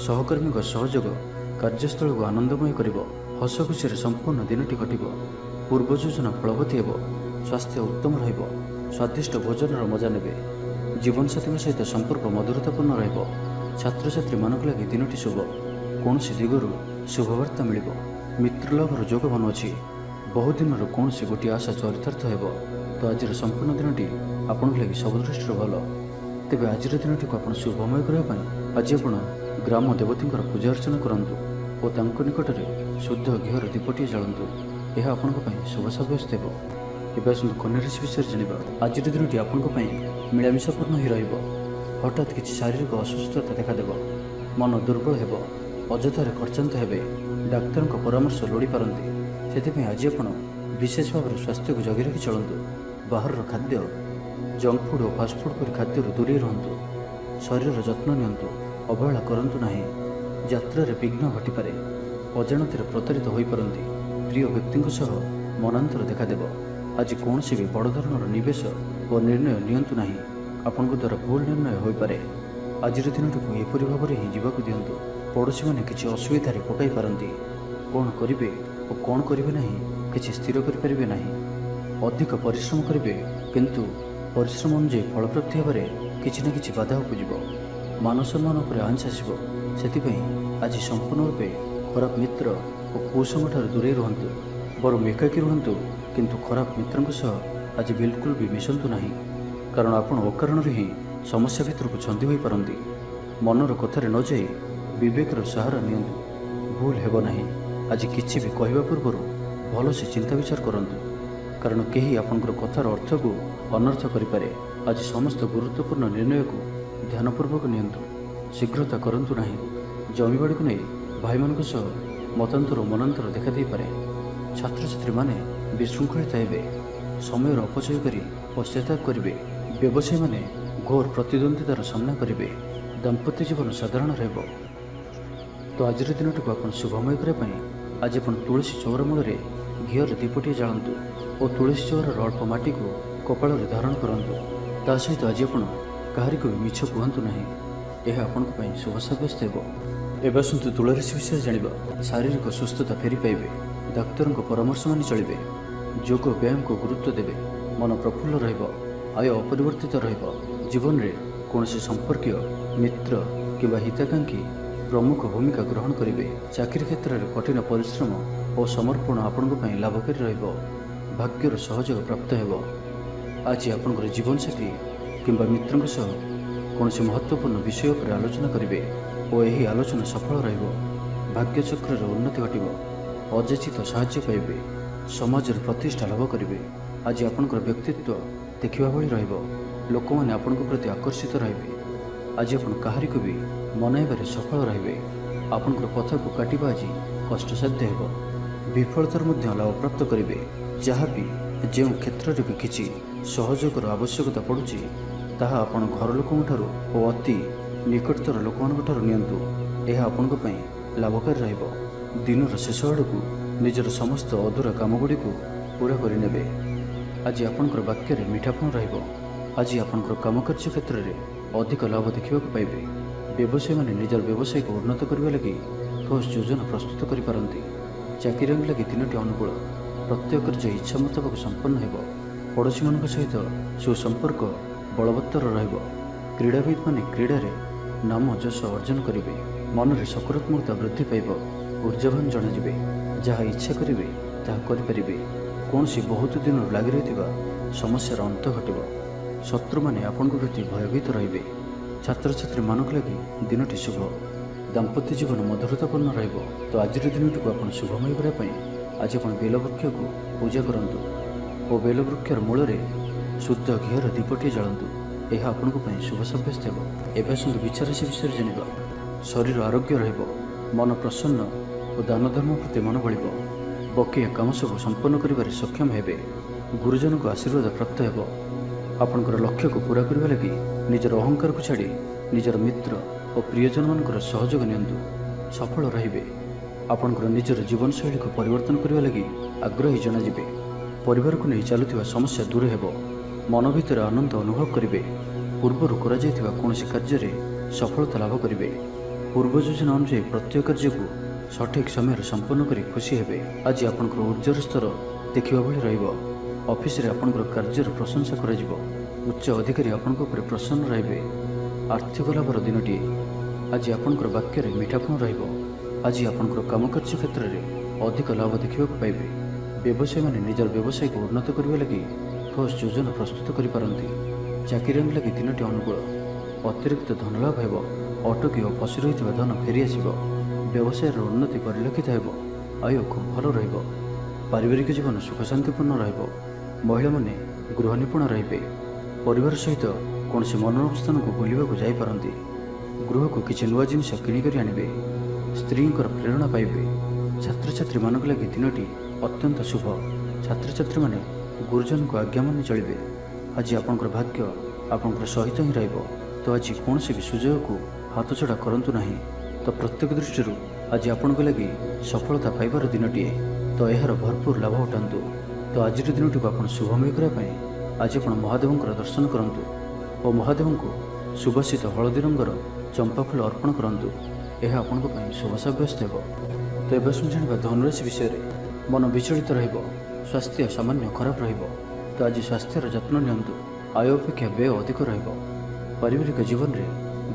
ସହକର୍ମୀଙ୍କ ସହଯୋଗ କାର୍ଯ୍ୟସ୍ଥଳକୁ ଆନନ୍ଦମୟ କରିବ। ହସ ଖୁସିରେ ସମ୍ପୂର୍ଣ୍ଣ ଦିନଟି କଟିବ। ପୂର୍ବ ଯୋଜନା ଫଳବତୀ ହେବ। ସ୍ୱାସ୍ଥ୍ୟ ଉତ୍ତମ ରହିବ। ସ୍ୱାଦିଷ୍ଟ ଭୋଜନର ମଜା ନେବେ। ଜୀବନସାଥୀଙ୍କ ସହିତ ସମ୍ପର୍କ ମଧୁରତାପୂର୍ଣ୍ଣ ରହିବ। ଛାତ୍ରଛାତ୍ରୀମାନଙ୍କ ଲାଗି ଦିନଟି ଶୁଭ। କୌଣସି ଦିଗରୁ ଶୁଭବାର୍ତ୍ତା ମିଳିବ। ମିତ୍ରଲାଭର ଯୋଗ ବନୁଅଛି। ବହୁଦିନର କୌଣସି ଗୋଟିଏ ଆଶା ଚରିତାର୍ଥ ହେବ। ତ ଆଜିର ସମ୍ପୂର୍ଣ୍ଣ ଦିନଟି ଆପଣଙ୍କ ଲାଗି ସବୁ ଦୃଷ୍ଟିରୁ ଭଲ। ତେବେ ଆଜିର ଦିନଟିକୁ ଆପଣ ଶୁଭମୟ କରିବା ପାଇଁ ଆଜି ଆପଣ ଗ୍ରାମ ଦେବତୀଙ୍କର ପୂଜା ଅର୍ଚ୍ଚନା କରନ୍ତୁ ଓ ତାଙ୍କ ନିକଟରେ ଶୁଦ୍ଧ ଘିଅର ଦୀପଟିଏ ଜାଳନ୍ତୁ। ଏହା ଆପଣଙ୍କ ପାଇଁ ଶୁଭ ସାବ୍ୟସ୍ତ ହେବ। ଏବେ ଆସନ୍ତୁ କନ୍ୟା ରାଶି ବିଷୟରେ ଜାଣିବା। ଆଜିର ଦିନଟି ଆପଣଙ୍କ ପାଇଁ ମିଳାମିଶାପୂର୍ଣ୍ଣ ହିଁ ରହିବ। ହଠାତ୍ କିଛି ଶାରୀରିକ ଅସୁସ୍ଥତା ଦେଖାଦେବ। ମନ ଦୁର୍ବଳ ହେବ। ଅଯଥାରେ ଖର୍ଚ୍ଚାନ୍ତ ହେବେ। ଡାକ୍ତରଙ୍କ ପରାମର୍ଶ ଲୋଡ଼ିପାରନ୍ତି। ସେଥିପାଇଁ ଆଜି ଆପଣ ବିଶେଷ ଭାବରେ ସ୍ୱାସ୍ଥ୍ୟକୁ ଜଗି ରଖି ଚଳନ୍ତୁ। ବାହାରର ଖାଦ୍ୟ, ଜଙ୍କ ଫୁଡ୍ ଓ ଫାଷ୍ଟଫୁଡ୍ ପରି ଖାଦ୍ୟରୁ ଦୂରେଇ ରୁହନ୍ତୁ। ଶରୀରର ଯତ୍ନ ନିଅନ୍ତୁ। ଅବହେଳା କରନ୍ତୁ ନାହିଁ। ଯାତ୍ରାରେ ବିଘ୍ନ ଘଟିପାରେ। ଅଜାଣତରେ ପ୍ରତାରିତ ହୋଇପାରନ୍ତି। ପ୍ରିୟ ବ୍ୟକ୍ତିଙ୍କ ସହ ମନାନ୍ତର ଦେଖାଦେବ। ଆଜି କୌଣସି ବି ବଡ଼ ଧରଣର ନିବେଶ ଓ ନିର୍ଣ୍ଣୟ ନିଅନ୍ତୁ ନାହିଁ। ଆପଣଙ୍କ ଦ୍ୱାରା ଭୁଲ ନିର୍ଣ୍ଣୟ ହୋଇପାରେ। ଆଜିର ଦିନଟିକୁ ଏପରି ଭାବରେ ହିଁ ଯିବାକୁ ଦିଅନ୍ତୁ। ପଡ଼ୋଶୀମାନେ କିଛି ଅସୁବିଧାରେ ପକାଇ ପାରନ୍ତି। କ'ଣ କରିବେ ଓ କ'ଣ କରିବେ ନାହିଁ କିଛି ସ୍ଥିର କରିପାରିବେ ନାହିଁ। ଅଧିକ ପରିଶ୍ରମ କରିବେ, କିନ୍ତୁ ପରିଶ୍ରମ ଅନୁଯାୟୀ ଫଳପ୍ରାପ୍ତି ହେବାରେ କିଛି ନା କିଛି ବାଧା ଉପୁଜିବ। ମାନ ସମ୍ମାନ ଉପରେ ଆଞ୍ଚ ଆସିବ। ସେଥିପାଇଁ ଆଜି ସମ୍ପୂର୍ଣ୍ଣ ରୂପେ ଖରାପ ମିତ୍ର ଓ କୁସଙ୍ଗଠାରୁ ଦୂରେଇ ରୁହନ୍ତୁ। ବରଂ ଏକାକୀ ରୁହନ୍ତୁ, କିନ୍ତୁ ଖରାପ ମିତ୍ରଙ୍କ ସହ ଆଜି ବିଲକୁଲ ବି ମିଶନ୍ତୁ ନାହିଁ। କାରଣ ଆପଣ ଅକାରଣରେ ହିଁ ସମସ୍ୟା ଭିତରକୁ ଛନ୍ଦି ହୋଇପାରନ୍ତି। ମନର କଥାରେ ନ ଯାଇ ବିବେକର ସାହାରା ନିଅନ୍ତୁ। ଭୁଲ ହେବ ନାହିଁ। ଆଜି କିଛି ବି କହିବା ପୂର୍ବରୁ ଭଲସେ ଚିନ୍ତା ବିଚାର କରନ୍ତୁ। କାରଣ କେହି ଆପଣଙ୍କର କଥାର ଅର୍ଥକୁ ଅନର୍ଥ କରିପାରେ। ଆଜି ସମସ୍ତ ଗୁରୁତ୍ୱପୂର୍ଣ୍ଣ ନିର୍ଣ୍ଣୟକୁ ଧ୍ୟାନପୂର୍ବକ ନିଅନ୍ତୁ। ଶୀଘ୍ରତା କରନ୍ତୁ ନାହିଁ। ଜମିବାଡ଼ିକୁ ନେଇ ଭାଇମାନଙ୍କ ସହ ମତାନ୍ତର ଓ ମନାନ୍ତର ଦେଖାଦେଇପାରେ। ଛାତ୍ରଛାତ୍ରୀମାନେ ବିଶୃଙ୍ଖଳିତ ହେବେ। ସମୟର ଅପଚୟ କରି ପଶ୍ଚାତାପ କରିବେ। ବ୍ୟବସାୟୀମାନେ ଘୋର ପ୍ରତିଦ୍ୱନ୍ଦ୍ୱିତାର ସାମ୍ନା କରିବେ। ଦାମ୍ପତ୍ୟ ଜୀବନ ସାଧାରଣ ରହିବ। ତ ଆଜିର ଦିନଟିକୁ ଆପଣ ଶୁଭମୟ କରିବା ପାଇଁ ଆଜି ଆପଣ ତୁଳସୀ ଚଉରା ମୂଳରେ ଘିଅର ଦୀପଟିଏ ଜାଳନ୍ତୁ ଓ ତୁଳସୀ ଚଉରାର ଅଳ୍ପ ମାଟିକୁ କପାଳରେ ଧାରଣ କରନ୍ତୁ। ତା ସହିତ ଆଜି ଆପଣ କାହାରିକୁ ବି ମିଛ କୁହନ୍ତୁ ନାହିଁ। ଏହା ଆପଣଙ୍କ ପାଇଁ ଶୁଭ ସାବ୍ୟସ୍ତ ହେବ। ଏବେ ଆସନ୍ତୁ ତୁଳା ରାଶି ବିଷୟରେ ଜାଣିବା। ଶାରୀରିକ ସୁସ୍ଥତା ଫେରି ପାଇବେ। ଡାକ୍ତରଙ୍କ ପରାମର୍ଶ ମାନି ଚଳିବେ। ଯୋଗ ବ୍ୟାୟାମକୁ ଗୁରୁତ୍ୱ ଦେବେ। ମନ ପ୍ରଫୁଲ୍ଲ ରହିବ। ଆୟ ଅପରିବର୍ତ୍ତିତ ରହିବ। ଜୀବନରେ କୌଣସି ସମ୍ପର୍କୀୟ, ମିତ୍ର କିମ୍ବା ହିତାକାଂକ୍ଷୀ ପ୍ରମୁଖ ଭୂମିକା ଗ୍ରହଣ କରିବେ। ଚାକିରି କ୍ଷେତ୍ରରେ କଠିନ ପରିଶ୍ରମ ଓ ସମର୍ପଣ ଆପଣଙ୍କ ପାଇଁ ଲାଭକାରୀ ରହିବ। ଭାଗ୍ୟର ସହଯୋଗ ପ୍ରାପ୍ତ ହେବ। ଆଜି ଆପଣଙ୍କର ଜୀବନସାଥୀ କିମ୍ବା ମିତ୍ରଙ୍କ ସହ କୌଣସି ମହତ୍ତ୍ୱପୂର୍ଣ୍ଣ ବିଷୟ ଉପରେ ଆଲୋଚନା କରିବେ ଓ ଏହି ଆଲୋଚନା ସଫଳ ରହିବ। ଭାଗ୍ୟଚକ୍ରରେ ଉନ୍ନତି ଘଟିବ। ଅଯାଚିତ ସାହାଯ୍ୟ ପାଇବେ। ସମାଜରେ ପ୍ରତିଷ୍ଠା ଲାଭ କରିବେ। ଆଜି ଆପଣଙ୍କର ବ୍ୟକ୍ତିତ୍ୱ ଦେଖିବା ଭଳି ରହିବ। ଲୋକମାନେ ଆପଣଙ୍କ ପ୍ରତି ଆକର୍ଷିତ ରହିବେ। ଆଜି ଆପଣ କାହାରିକୁ ବି ମନାଇବାରେ ସଫଳ ରହିବେ। ଆପଣଙ୍କର କଥାକୁ କାଟିବା ଆଜି କଷ୍ଟସାଧ୍ୟ ହେବ। ବିଫଳତାର ମଧ୍ୟ ଲାଭପ୍ରାପ୍ତ କରିବେ। ଯାହାବି ଯେଉଁ କ୍ଷେତ୍ରରେ ବି କିଛି ସହଯୋଗର ଆବଶ୍ୟକତା ପଡ଼ୁଛି, ତାହା ଆପଣ ଘର ଲୋକଙ୍କଠାରୁ ଓ ଅତି ନିକଟତର ଲୋକମାନଙ୍କଠାରୁ ନିଅନ୍ତୁ। ଏହା ଆପଣଙ୍କ ପାଇଁ ଲାଭକାରୀ ରହିବ। ଦିନର ଶେଷ ଆଡ଼କୁ ନିଜର ସମସ୍ତ ଅଧୁରା କାମଗୁଡ଼ିକୁ ପୂରା କରିନେବେ। ଆଜି ଆପଣଙ୍କର ବାକ୍ୟରେ ମିଠାପଣ ରହିବ। ଆଜି ଆପଣଙ୍କର କାମକାର୍ଯ୍ୟ କ୍ଷେତ୍ରରେ ଅଧିକ ଲାଭ ଦେଖିବାକୁ ପାଇବେ। ବ୍ୟବସାୟୀମାନେ ନିଜର ବ୍ୟବସାୟକୁ ଉନ୍ନତ କରିବା ଲାଗି ଠୋସ୍ ଯୋଜନା ପ୍ରସ୍ତୁତ କରିପାରନ୍ତି। ଚାକିରିଆଙ୍କ ଲାଗି ଦିନଟି ଅନୁକୂଳ। ପ୍ରତ୍ୟେକ କାର୍ଯ୍ୟ ଇଚ୍ଛା ମୁତାବକ ସମ୍ପନ୍ନ ହେବ। ପଡ଼ୋଶୀମାନଙ୍କ ସହିତ ସୁସମ୍ପର୍କ ବଳବତ୍ତର ରହିବ। କ୍ରୀଡ଼ାବିତ୍ମାନେ କ୍ରୀଡ଼ାରେ ନାମ ଯଶ ଅର୍ଜନ କରିବେ। ମନରେ ସକାରାତ୍ମକତା ବୃଦ୍ଧି ପାଇବ। ଊର୍ଜାବାନ ଜଣାଯିବେ। ଯାହା ଇଚ୍ଛା କରିବେ ତାହା କରିପାରିବେ। କୌଣସି ବହୁତ ଦିନରୁ ଲାଗି ରହିଥିବା ସମସ୍ୟାର ଅନ୍ତ ଘଟିବ। ଶତ୍ରୁମାନେ ଆପଣଙ୍କ ପ୍ରତି ଭୟଭୀତ ରହିବେ। ଛାତ୍ରଛାତ୍ରୀମାନଙ୍କ ଲାଗି ଦିନଟି ଶୁଭ। ଦାମ୍ପତ୍ୟ ଜୀବନ ମଧୁରତାପୂର୍ଣ୍ଣ ରହିବ। ତ ଆଜିର ଦିନଟିକୁ ଆପଣ ଶୁଭମୟ କରିବା ପାଇଁ ଆଜି ଆପଣ ବେଲବୃକ୍ଷକୁ ପୂଜା କରନ୍ତୁ ଓ ବେଲବୃକ୍ଷର ମୂଳରେ ଶୁଦ୍ଧ ଘିଅର ଦୀପଟିଏ ଜାଳନ୍ତୁ। ଏହା ଆପଣଙ୍କ ପାଇଁ ଶୁଭ ସାବ୍ୟସ୍ତ ହେବ। ଏବେ ଆସନ୍ତୁ ବିଚାରାଶି ବିଷୟରେ ଜାଣିବା। ଶରୀର ଆରୋଗ୍ୟ ରହିବ। ମନ ପ୍ରସନ୍ନ ଓ ଦାନ ଧର୍ମ ପ୍ରତି ମନ ବଳିବ। ବକେୟା କାମ ସବୁ ସମ୍ପନ୍ନ କରିବାରେ ସକ୍ଷମ ହେବେ। ଗୁରୁଜନଙ୍କ ଆଶୀର୍ବାଦ ପ୍ରାପ୍ତ ହେବ। ଆପଣଙ୍କର ଲକ୍ଷ୍ୟକୁ ପୂରା କରିବା ଲାଗି ନିଜର ଅହଙ୍କାରକୁ ଛାଡ଼ି ନିଜର ମିତ୍ର ଓ ପ୍ରିୟଜନମାନଙ୍କର ସହଯୋଗ ନିଅନ୍ତୁ। ସଫଳ ରହିବେ। ଆପଣଙ୍କର ନିଜର ଜୀବନଶୈଳୀକୁ ପରିବର୍ତ୍ତନ କରିବା ଲାଗି ଆଗ୍ରହୀ ଜଣାଯିବେ। ପରିବାରକୁ ନେଇ ଚାଲୁଥିବା ସମସ୍ୟା ଦୂର ହେବ। ମନ ଭିତରେ ଆନନ୍ଦ ଅନୁଭବ କରିବେ। ପୂର୍ବରୁ କରାଯାଇଥିବା କୌଣସି କାର୍ଯ୍ୟରେ ସଫଳତା ଲାଭ କରିବେ। ପୂର୍ବ ଯୋଜନା ଅନୁଯାୟୀ ପ୍ରତ୍ୟେକ କାର୍ଯ୍ୟକୁ ସଠିକ୍ ସମୟରେ ସମ୍ପନ୍ନ କରି ଖୁସି ହେବେ। ଆଜି ଆପଣଙ୍କର ଉର୍ଜ୍ଜାର ସ୍ତର ଦେଖିବା ଭଳି ରହିବ। ଅଫିସରେ ଆପଣଙ୍କର କାର୍ଯ୍ୟର ପ୍ରଶଂସା କରାଯିବ। ଉଚ୍ଚ ଅଧିକାରୀ ଆପଣଙ୍କ ଉପରେ ପ୍ରସନ୍ନ ରହିବେ। ଆର୍ଥିକ ଲାଭର ଦିନଟିଏ। ଆଜି ଆପଣଙ୍କର ବାକ୍ୟରେ ମିଠାପଣ ରହିବ। ଆଜି ଆପଣଙ୍କର କାମକାର୍ଯ୍ୟ କ୍ଷେତ୍ରରେ ଅଧିକ ଲାଭ ଦେଖିବାକୁ ପାଇବେ। ବ୍ୟବସାୟୀମାନେ ନିଜର ବ୍ୟବସାୟକୁ ଉନ୍ନତ କରିବା ଲାଗି ଠୋସ୍ ଯୋଜନା ପ୍ରସ୍ତୁତ କରିପାରନ୍ତି। ଚାକିରିଆଙ୍କ ଲାଗି ଦିନଟି ଅନୁକୂଳ। ଅତିରିକ୍ତ ଧନଲାଭ ହେବ। ଅଟକି ଓ ଫସି ରହିଥିବା ଧନ ଫେରିଆସିବ। ବ୍ୟବସାୟର ଉନ୍ନତି ପରିଲକ୍ଷିତ ହେବ। ଆୟ ଖୁବ୍ ଭଲ ରହିବ। ପାରିବାରିକ ଜୀବନ ସୁଖଶାନ୍ତିପୂର୍ଣ୍ଣ ରହିବ। ମହିଳାମାନେ ଗୃହ ନିପୁଣ ରହିବେ। ପରିବାର ସହିତ କୌଣସି ମନୋରମ ସ୍ଥାନକୁ ବୁଲିବାକୁ ଯାଇପାରନ୍ତି। ଗୃହକୁ କିଛି ନୂଆ ଜିନିଷ କିଣିକରି ଆଣିବେ। ସ୍ତ୍ରୀଙ୍କର ପ୍ରେରଣା ପାଇବେ। ଛାତ୍ରଛାତ୍ରୀମାନଙ୍କ ଲାଗି ଦିନଟି ଅତ୍ୟନ୍ତ ଶୁଭ। ଛାତ୍ରଛାତ୍ରୀମାନେ ଗୁରୁଜନଙ୍କ ଆଜ୍ଞା ମାନି ଚଳିବେ। ଆଜି ଆପଣଙ୍କର ଭାଗ୍ୟ ଆପଣଙ୍କର ସହିତ ହିଁ ରହିବ। ତ ଆଜି କୌଣସି ବି ସୁଯୋଗକୁ ହାତଛଡ଼ା କରନ୍ତୁ ନାହିଁ। ତ ପ୍ରତ୍ୟେକ ଦୃଷ୍ଟିରୁ ଆଜି ଆପଣଙ୍କ ଲାଗି ସଫଳତା ପାଇବାର ଦିନଟିଏ। ତ ଏହାର ଭରପୁର ଲାଭ ଉଠାନ୍ତୁ। ତ ଆଜିର ଦିନଟିକୁ ଆପଣ ଶୁଭମୟ କରିବା ପାଇଁ ଆଜି ଆପଣ ମହାଦେବଙ୍କର ଦର୍ଶନ କରନ୍ତୁ ଓ ମହାଦେବଙ୍କୁ ସୁବାସିତ ହଳଦୀ ରଙ୍ଗର ଚମ୍ପା ଫୁଲ ଅର୍ପଣ କରନ୍ତୁ। ଏହା ଆପଣଙ୍କ ପାଇଁ ଶୁଭ ସାବ୍ୟସ୍ତ ହେବ। ତ ଏବେ ଜାଣିବା ଧନୁରାଶି ବିଷୟରେ। ମନ ବିଚଳିତ ରହିବ। ସ୍ୱାସ୍ଥ୍ୟ ସାମାନ୍ୟ ଖରାପ ରହିବ। ତ ଆଜି ସ୍ୱାସ୍ଥ୍ୟର ଯତ୍ନ ନିଅନ୍ତୁ। ଆୟ ଅପେକ୍ଷା ବ୍ୟୟ ଅଧିକ ରହିବ। ପାରିବାରିକ ଜୀବନରେ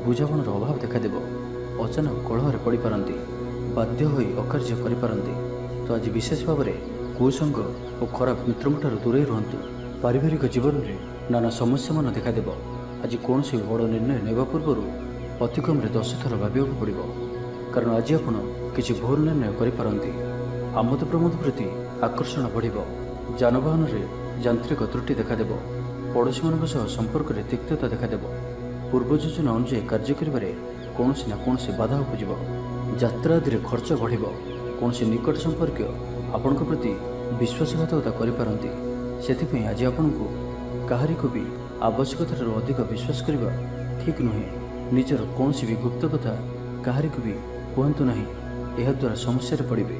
ବୁଝାମଣାର ଅଭାବ ଦେଖାଦେବ। ଅଚାନକ କଳହରେ ପଡ଼ିପାରନ୍ତି। ବାଧ୍ୟ ହୋଇ ଅକାର୍ଯ୍ୟ କରିପାରନ୍ତି। ତ ଆଜି ବିଶେଷ ଭାବରେ କୁସଙ୍ଗ ଓ ଖରାପ ମିତ୍ରଙ୍କଠାରୁ ଦୂରେଇ ରୁହନ୍ତୁ। ପାରିବାରିକ ଜୀବନରେ ନାନା ସମସ୍ୟାମାନ ଦେଖାଦେବ। ଆଜି କୌଣସି ବଡ଼ ନିର୍ଣ୍ଣୟ ନେବା ପୂର୍ବରୁ ଅତି କମ୍ରେ 10 ଥର ଭାବିବାକୁ ପଡ଼ିବ। କାରଣ ଆଜି ଆପଣ କିଛି ଭୁଲ ନିର୍ଣ୍ଣୟ କରିପାରନ୍ତି। ଆମୋଦ ପ୍ରମୋଦ ପ୍ରତି ଆକର୍ଷଣ ବଢ଼ିବ। ଯାନବାହନରେ ଯାନ୍ତ୍ରିକ ତ୍ରୁଟି ଦେଖାଦେବ। ପଡ଼ୋଶୀମାନଙ୍କ ସହ ସମ୍ପର୍କରେ ତିକ୍ତତା ଦେଖାଦେବ। ପୂର୍ବ ଯୋଜନା ଅନୁଯାୟୀ କାର୍ଯ୍ୟ କରିବାରେ କୌଣସି ନା କୌଣସି ବାଧା ଉପୁଜିବ। ଯାତ୍ରା ଆଦିରେ ଖର୍ଚ୍ଚ ବଢ଼ିବ। କୌଣସି ନିକଟ ସମ୍ପର୍କୀୟ ଆପଣଙ୍କ ପ୍ରତି ବିଶ୍ୱାସଘାତକତା କରିପାରନ୍ତି। ସେଥିପାଇଁ ଆଜି ଆପଣଙ୍କୁ କାହାରିକୁ ବି ଆବଶ୍ୟକତାଠାରୁ ଅଧିକ ବିଶ୍ୱାସ କରିବା ଠିକ୍ ନୁହେଁ। ନିଜର କୌଣସି ବି ଗୁପ୍ତ କଥା କାହାରିକୁ ବି କୁହନ୍ତୁ ନାହିଁ। ଏହାଦ୍ୱାରା ସମସ୍ୟାରେ ପଡ଼ିବେ।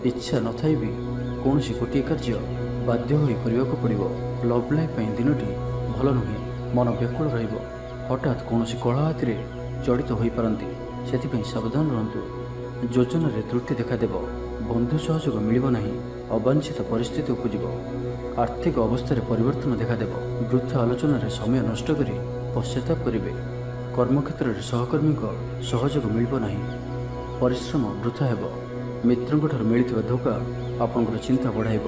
ଇଚ୍ଛା ନଥାଇ ବି କୌଣସି ଗୋଟିଏ କାର୍ଯ୍ୟ ବାଧ୍ୟ ହୋଇ କରିବାକୁ ପଡ଼ିବ। ଲଭ୍ ଲାଇଫ୍ ପାଇଁ ଦିନଟି ଭଲ ନୁହେଁ। ମନ ବ୍ୟାକୁଳ ରହିବ। ହଠାତ୍ କୌଣସି କଳହ ଆଦିରେ ଜଡ଼ିତ ହୋଇପାରନ୍ତି। ସେଥିପାଇଁ ସାବଧାନ ରୁହନ୍ତୁ। ଯୋଜନାରେ ତ୍ରୁଟି ଦେଖାଦେବ। ବନ୍ଧୁ ସହଯୋଗ ମିଳିବ ନାହିଁ। ଅବାଞ୍ଛିତ ପରିସ୍ଥିତି ଉପୁଜିବ। ଆର୍ଥିକ ଅବସ୍ଥାରେ ପରିବର୍ତ୍ତନ ଦେଖାଦେବ। ବୃଥା ଆଲୋଚନାରେ ସମୟ ନଷ୍ଟ କରି ପଶ୍ଚାତାପ କରିବେ। କର୍ମକ୍ଷେତ୍ରରେ ସହକର୍ମୀଙ୍କ ସହଯୋଗ ମିଳିବ ନାହିଁ। ପରିଶ୍ରମ ବୃଥା ହେବ। ମିତ୍ରଙ୍କଠାରୁ ମିଳିଥିବା ଧୋକା ଆପଣଙ୍କର ଚିନ୍ତା ବଢ଼ାଇବ।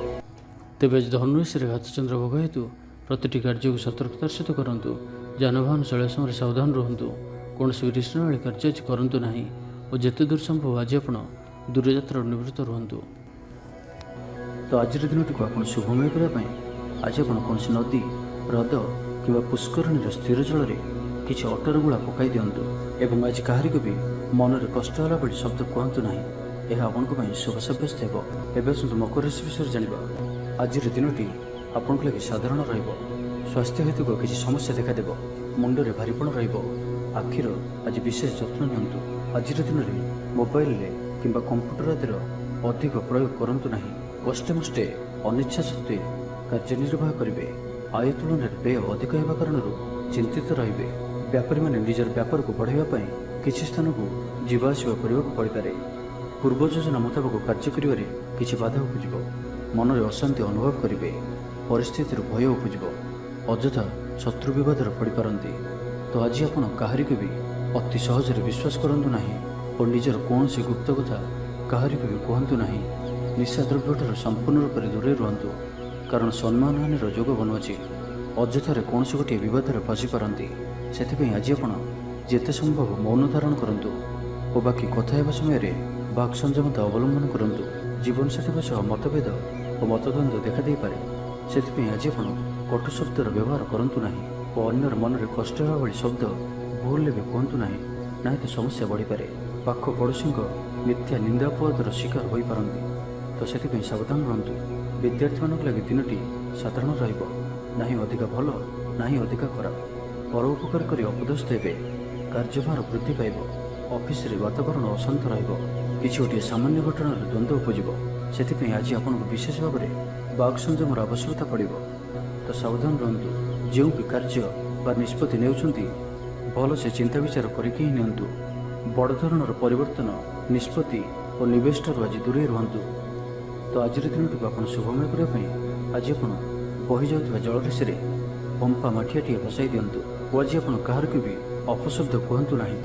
ତେବେ ଆଜି ଧନୁରାଶିରେ ଘାତଚନ୍ଦ୍ର ଭୋଗ ହେତୁ ପ୍ରତିଟି କାର୍ଯ୍ୟକୁ ସତର୍କତାର ସହିତ କରନ୍ତୁ। ଯାନବାହନ ଚଳାଇବା ସମୟରେ ସାବଧାନ ରୁହନ୍ତୁ। କୌଣସି ରିଷ୍ଣନାଳୀ କାର୍ଯ୍ୟ ଆଜି କରନ୍ତୁ ନାହିଁ ଓ ଯେତେ ଦୂର ସମ୍ଭବ ଆଜି ଆପଣ ଦୂରଯାତ୍ରାରୁ ନିବୃତ୍ତ ରୁହନ୍ତୁ। ତ ଆଜିର ଦିନଟିକୁ ଆପଣ ଶୁଭମୟ କରିବା ପାଇଁ ଆଜି ଆପଣ କୌଣସି ନଦୀ, ହ୍ରଦ କିମ୍ବା ପୁଷ୍କରିଣୀର ସ୍ଥିର ଜଳରେ କିଛି ଅଟର ଗୁଳା ପକାଇ ଦିଅନ୍ତୁ ଏବଂ ଆଜି କାହାରିକୁ ବି ମନରେ କଷ୍ଟ ହେଲା ଭଳି ଶବ୍ଦ କୁହନ୍ତୁ ନାହିଁ। ଏହା ଆପଣଙ୍କ ପାଇଁ ଶୁଭ ସାବ୍ୟସ୍ତ ହେବ। ଏବେ ଆସନ୍ତୁ ମକର ରାଶି ବିଷୟରେ ଜାଣିବା। ଆଜିର ଦିନଟି ଆପଣଙ୍କ ଲାଗି ସାଧାରଣ ରହିବ। ସ୍ୱାସ୍ଥ୍ୟ ହେତୁକ କିଛି ସମସ୍ୟା ଦେଖାଦେବ। ମୁଣ୍ଡରେ ଭାରିପଣ ରହିବ। ଆଖିର ଆଜି ବିଶେଷ ଯତ୍ନ ନିଅନ୍ତୁ। ଆଜିର ଦିନରେ ମୋବାଇଲରେ କିମ୍ବା କମ୍ପ୍ୟୁଟର ଆଦିର ଅଧିକ ପ୍ରୟୋଗ କରନ୍ତୁ ନାହିଁ। କଷ୍ଟେମଷ୍ଟେ ଅନିଚ୍ଛା ସତ୍ତ୍ୱେ କାର୍ଯ୍ୟନିର୍ବାହ କରିବେ। ଆୟ ତୁଳନାରେ ବ୍ୟୟ ଅଧିକ ହେବା କାରଣରୁ ଚିନ୍ତିତ ରହିବେ। ବ୍ୟାପାରୀମାନେ ନିଜର ବ୍ୟାପାରକୁ ବଢ଼ାଇବା ପାଇଁ କିଛି ସ୍ଥାନକୁ ଯିବା ଆସିବା କରିବାକୁ ପଡ଼ିପାରେ। ପୂର୍ବ ଯୋଜନା ମୁତାବକ କାର୍ଯ୍ୟ କରିବାରେ କିଛି ବାଧା ଉପୁଜିବ। ମନରେ ଅଶାନ୍ତି ଅନୁଭବ କରିବେ। ପରିସ୍ଥିତିରୁ ଭୟ ଉପୁଜିବ। ଅଯଥା ଶତ୍ରୁ ବିବାଦରେ ପଡ଼ିପାରନ୍ତି। ତ ଆଜି ଆପଣ କାହାରିକୁ ବି ଅତି ସହଜରେ ବିଶ୍ୱାସ କରନ୍ତୁ ନାହିଁ ଓ ନିଜର କୌଣସି ଗୁପ୍ତ କଥା କାହାରିକୁ ବି କୁହନ୍ତୁ ନାହିଁ। ନିଶାଦ୍ରବ୍ୟଠାରୁ ସମ୍ପୂର୍ଣ୍ଣ ରୂପରେ ଦୂରେଇ ରୁହନ୍ତୁ। କାରଣ ସମ୍ମାନହାନିର ଯୋଗ ବନୁଅଛି। ଅଯଥାରେ କୌଣସି ଗୋଟିଏ ବିବାଦରେ ଫସିପାରନ୍ତି। ସେଥିପାଇଁ ଆଜି ଆପଣ ଯେତେ ସମ୍ଭବ ମୌନ ଧାରଣ କରନ୍ତୁ ଓ ବାକି କଥା ହେବା ସମୟରେ ବାକ୍ ସଂଯମତା ଅବଲମ୍ବନ କରନ୍ତୁ। ଜୀବନସାଥୀଙ୍କ ସହ ମତଭେଦ ଓ ମତଦ୍ୱନ୍ଦ୍ୱ ଦେଖାଦେଇପାରେ। ସେଥିପାଇଁ ଆଜି ଆପଣ କଟୁ ଶବ୍ଦର ବ୍ୟବହାର କରନ୍ତୁ ନାହିଁ ଓ ଅନ୍ୟର ମନରେ କଷ୍ଟ ହେବା ଭଳି ଶବ୍ଦ ଭୁଲରେ ବି କୁହନ୍ତୁ ନାହିଁ। ନାହିଁ ତ ସମସ୍ୟା ବଢ଼ିପାରେ। ପାଖ ପଡ଼ୋଶୀଙ୍କ ମିଥ୍ୟା ନିନ୍ଦାପବାଦର ଶିକାର ହୋଇପାରନ୍ତି। ତ ସେଥିପାଇଁ ସାବଧାନ ରୁହନ୍ତୁ। ବିଦ୍ୟାର୍ଥୀମାନଙ୍କ ଲାଗି ଦିନଟି ସାଧାରଣ ରହିବ। ନାହିଁ ଅଧିକା ଭଲ, ନାହିଁ ଅଧିକା ଖରାପ। ପର ଉପକାର କରି ଅପଦସ୍ଥ ହେବେ। କାର୍ଯ୍ୟଭାର ବୃଦ୍ଧି ପାଇବ। ଅଫିସରେ ବାତାବରଣ ଅଶାନ୍ତ ରହିବ। କିଛି ଗୋଟିଏ ସାମାନ୍ୟ ଘଟଣାର ଦ୍ୱନ୍ଦ୍ୱ ଉପୁଜିବ। ସେଥିପାଇଁ ଆଜି ଆପଣଙ୍କୁ ବିଶେଷ ଭାବରେ ବାକ୍ ସଂଯମର ଆବଶ୍ୟକତା ପଡ଼ିବ। ତ ସାବଧାନ ରୁହନ୍ତୁ। ଯେଉଁ ବି କାର୍ଯ୍ୟ ବା ନିଷ୍ପତ୍ତି ନେଉଛନ୍ତି ଭଲସେ ଚିନ୍ତା ବିଚାର କରିକି ହିଁ ନିଅନ୍ତୁ। ବଡ଼ ଧରଣର ପରିବର୍ତ୍ତନ ନିଷ୍ପତ୍ତି ଓ ନିବେଶ ଠାରୁ ଆଜି ଦୂରେଇ ରୁହନ୍ତୁ। ତ ଆଜିର ଦିନଟିକୁ ଆପଣ ଶୁଭମୟ କରିବା ପାଇଁ ଆଜି ଆପଣ ବହିଯାଉଥିବା ଜଳରାଶିରେ ପମ୍ପା ମାଠିଆଟିଏ ବସାଇ ଦିଅନ୍ତୁ ଓ ଆଜି ଆପଣ କାହାରିକୁ ବି ଅପଶବ୍ଦ କୁହନ୍ତୁ ନାହିଁ।